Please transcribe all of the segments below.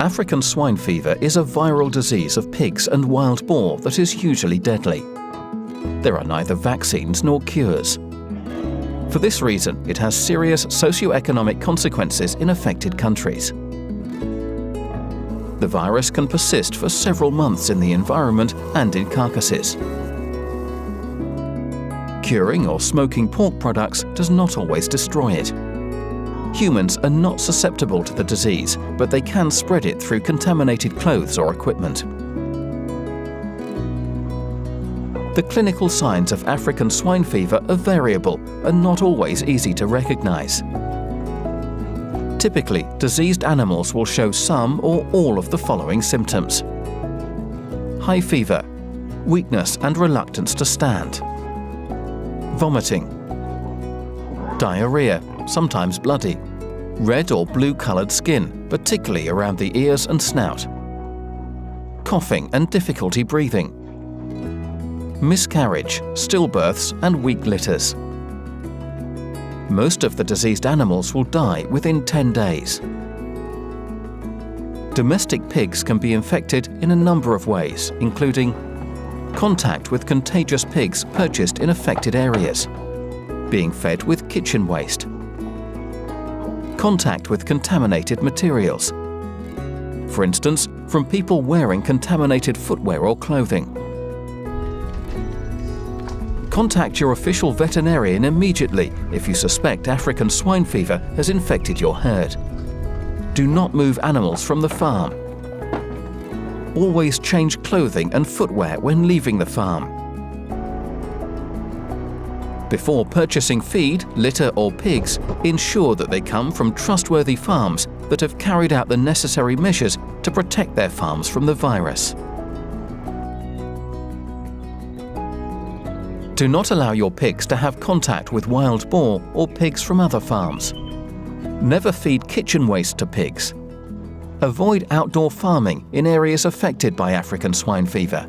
African swine fever is a viral disease of pigs and wild boar that is usually deadly. There are neither vaccines nor cures. For this reason, it has serious socio-economic consequences in affected countries. The virus can persist for several months in the environment and in carcasses. Curing or smoking pork products does not always destroy it. Humans are not susceptible to the disease, but they can spread it through contaminated clothes or equipment. The clinical signs of African swine fever are variable and not always easy to recognize. Typically, diseased animals will show some or all of the following symptoms: high fever, weakness and reluctance to stand, vomiting, diarrhea, sometimes bloody, red or blue-colored skin, particularly around the ears and snout, coughing and difficulty breathing, miscarriage, stillbirths and weak litters. Most of the diseased animals will die within 10 days. Domestic pigs can be infected in a number of ways, including contact with contagious pigs purchased in affected areas, being fed with kitchen waste, contact with contaminated materials, for instance, from people wearing contaminated footwear or clothing. Contact your official veterinarian immediately if you suspect African swine fever has infected your herd. Do not move animals from the farm. Always change clothing and footwear when leaving the farm. Before purchasing feed, litter or pigs, ensure that they come from trustworthy farms that have carried out the necessary measures to protect their farms from the virus. Do not allow your pigs to have contact with wild boar or pigs from other farms. Never feed kitchen waste to pigs. Avoid outdoor farming in areas affected by African swine fever.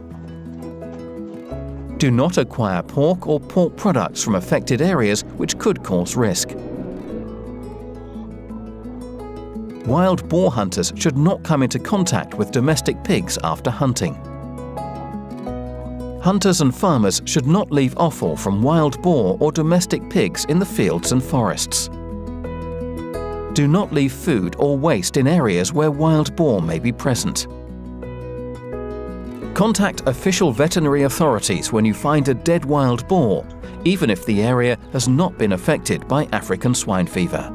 Do not acquire pork or pork products from affected areas which could cause risk. Wild boar hunters should not come into contact with domestic pigs after hunting. Hunters and farmers should not leave offal from wild boar or domestic pigs in the fields and forests. Do not leave food or waste in areas where wild boar may be present. Contact official veterinary authorities when you find a dead wild boar, even if the area has not been affected by African swine fever.